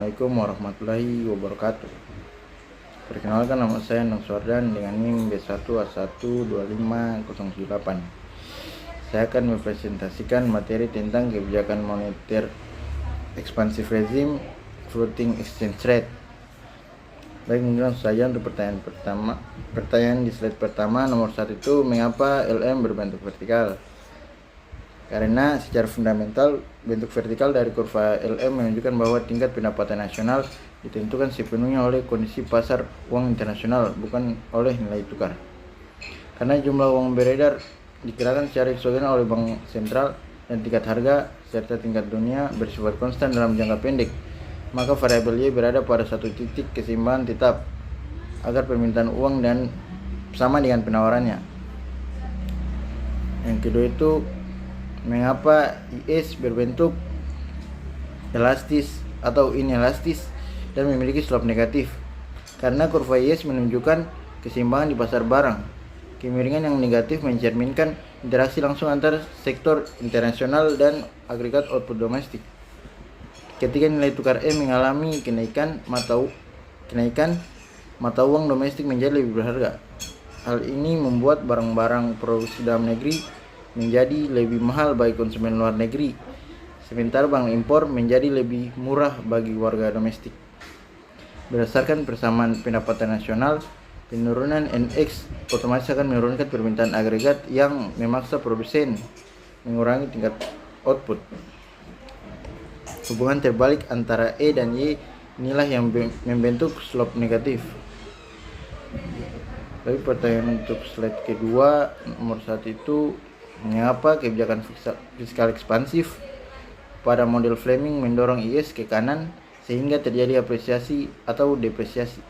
Assalamualaikum warahmatullahi wabarakatuh. Perkenalkan, nama saya Nong Suardan dengan NIM B1A12508. Saya akan mempresentasikan materi tentang kebijakan moneter expansive regime floating exchange rate. Baik, mungkin langsung saja untuk pertanyaan di slide pertama. Nomor 1 itu, mengapa LM berbentuk vertikal? Karena secara fundamental bentuk vertikal dari kurva LM menunjukkan bahwa tingkat pendapatan nasional ditentukan sepenuhnya oleh kondisi pasar uang internasional, bukan oleh nilai tukar. Karena jumlah uang beredar digerakkan secara eksogen oleh bank sentral dan tingkat harga serta tingkat dunia bersifat konstan dalam jangka pendek, maka variabel Y berada pada satu titik keseimbangan tetap agar permintaan uang dan sama dengan penawarannya. Yang kedua itu, mengapa IS berbentuk elastis atau inelastis dan memiliki slope negatif? Karena kurva IS menunjukkan keseimbangan di pasar barang. Kemiringan yang negatif mencerminkan interaksi langsung antar sektor internasional dan agregat output domestik. Ketika nilai tukar E mengalami kenaikan mata uang domestik menjadi lebih berharga. Hal ini membuat barang-barang produksi dalam negeri menjadi lebih mahal bagi konsumen luar negeri, sementara barang impor menjadi lebih murah bagi warga domestik. Berdasarkan persamaan pendapatan nasional, penurunan NX otomatis akan menurunkan permintaan agregat yang memaksa produsen mengurangi tingkat output. Hubungan terbalik antara E dan Y inilah yang membentuk slope negatif. Tapi pertanyaan untuk slide kedua, nomor 1 itu, mengapa kebijakan fiskal ekspansif pada model Fleming mendorong IS ke kanan sehingga terjadi apresiasi atau depresiasi?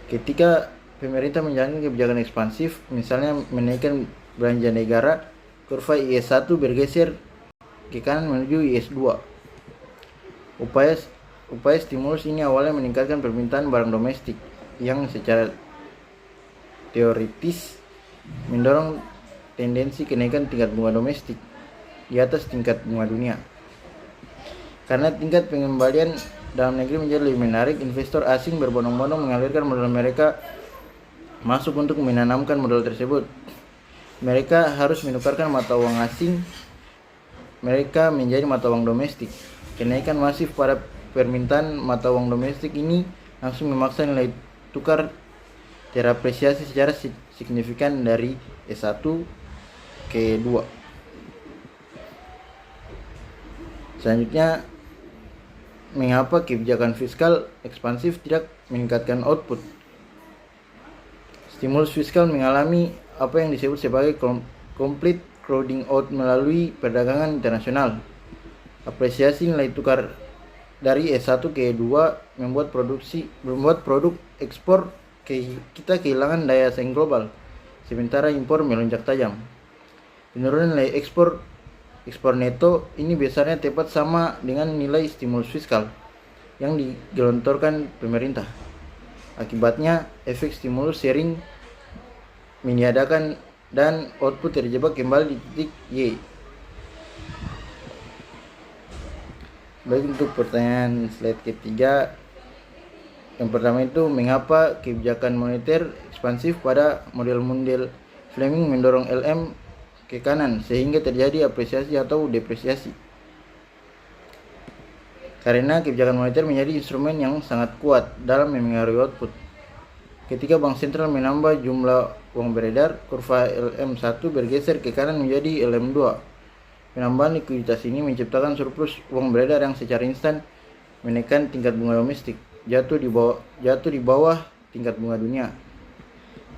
Ketika pemerintah menjalankan kebijakan ekspansif, misalnya menaikkan belanja negara, kurva IS1 bergeser ke kanan menuju IS2. Upaya stimulus ini awalnya meningkatkan permintaan barang domestik yang secara teoritis mendorong tendensi kenaikan tingkat bunga domestik di atas tingkat bunga dunia. Karena tingkat pengembalian dalam negeri menjadi lebih menarik, investor asing berbondong-bondong mengalirkan modal mereka masuk untuk menanamkan modal tersebut. Mereka harus menukarkan mata uang asing mereka menjadi mata uang domestik. Kenaikan masif pada permintaan mata uang domestik ini langsung memaksa nilai tukar terapresiasi secara signifikan dari S1 ke 2. Selanjutnya, mengapa kebijakan fiskal ekspansif tidak meningkatkan output? Stimulus fiskal mengalami apa yang disebut sebagai complete crowding out melalui perdagangan internasional. Apresiasi nilai tukar dari S1 ke E2 membuat produk ekspor kita kehilangan daya saing global, sementara impor melonjak tajam. Penurunan nilai ekspor neto ini biasanya tepat sama dengan nilai stimulus fiskal yang digelontorkan pemerintah. Akibatnya, efek stimulus sharing meniadakan dan output terjebak kembali di titik Y. Baik, untuk pertanyaan slide ketiga, yang pertama itu, mengapa kebijakan moneter ekspansif pada model Fleming mendorong LM ke kanan sehingga terjadi apresiasi atau depresiasi? Karena kebijakan moneter menjadi instrumen yang sangat kuat dalam memengaruhi output. Ketika bank sentral menambah jumlah uang beredar, kurva LM1 bergeser ke kanan menjadi LM2. Penambahan likuiditas ini menciptakan surplus uang beredar yang secara instan menekan tingkat bunga domestik, jatuh di bawah tingkat bunga dunia.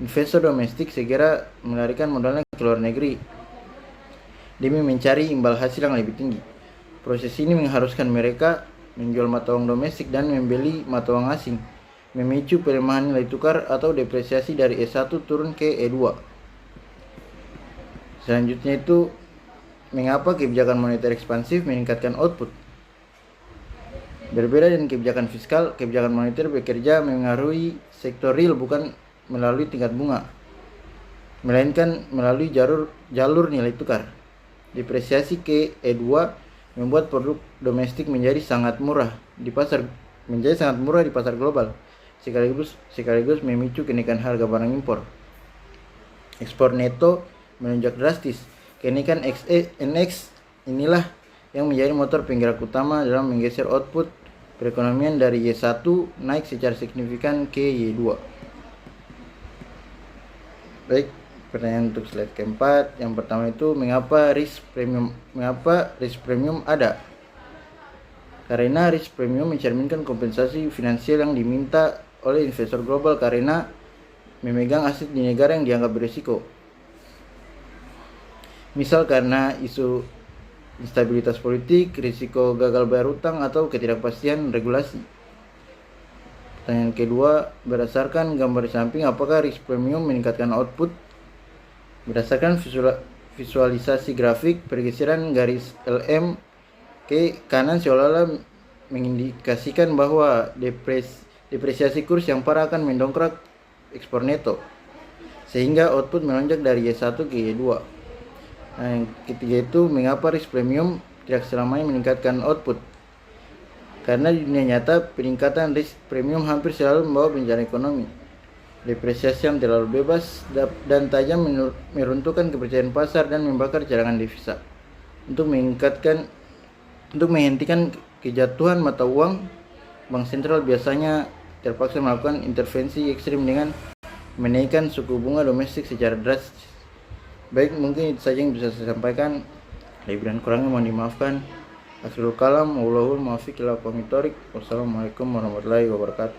Investor domestik segera melarikan modalnya ke luar negeri demi mencari imbal hasil yang lebih tinggi. Proses ini mengharuskan mereka menjual mata uang domestik dan membeli mata uang asing, memicu pelemahan nilai tukar atau depresiasi dari E1 turun ke E2. Selanjutnya itu, mengapa kebijakan moneter ekspansif meningkatkan output? Berbeda dengan kebijakan fiskal, kebijakan moneter bekerja mengaruhi sektor real bukan melalui tingkat bunga, melainkan melalui jalur nilai tukar. Depresiasi ke E2 membuat produk domestik menjadi sangat murah di pasar di pasar global, sekaligus memicu kenaikan harga barang impor. Ekspor neto melonjak drastis. Kenaikan NX inilah yang menjadi motor penggerak utama dalam menggeser output perekonomian dari Y1 naik secara signifikan ke Y2. Baik, pertanyaan untuk slide keempat. Yang pertama itu mengapa risk premium ada? Karena risk premium mencerminkan kompensasi finansial yang diminta oleh investor global karena memegang aset di negara yang dianggap berisiko. Misal karena isu instabilitas politik, risiko gagal bayar utang, atau ketidakpastian regulasi. Pertanyaan kedua, berdasarkan gambar di samping, apakah risk premium meningkatkan output? Berdasarkan visualisasi grafik, pergeseran garis LM ke kanan seolah-olah mengindikasikan bahwa depresiasi kurs yang parah akan mendongkrak ekspor neto, sehingga output melonjak dari Y1 ke Y2. Nah, yang ketiga itu mengapa risk premium tidak selamanya meningkatkan output? Karena di dunia nyata peningkatan risk premium hampir selalu membawa bencana ekonomi, depresiasi yang terlalu bebas dan tajam meruntuhkan kepercayaan pasar dan membakar cadangan devisa. Untuk menghentikan kejatuhan mata uang, bank sentral biasanya terpaksa melakukan intervensi ekstrim dengan menaikkan suku bunga domestik secara drastis. Baik, mungkin itu saja yang bisa saya sampaikan. Lebih dan kurangnya mohon dimaafkan. Akhirul kalam, wallahul muwaffiq ila aqwamit thoriq. Wassalamualaikum warahmatullahi wabarakatuh.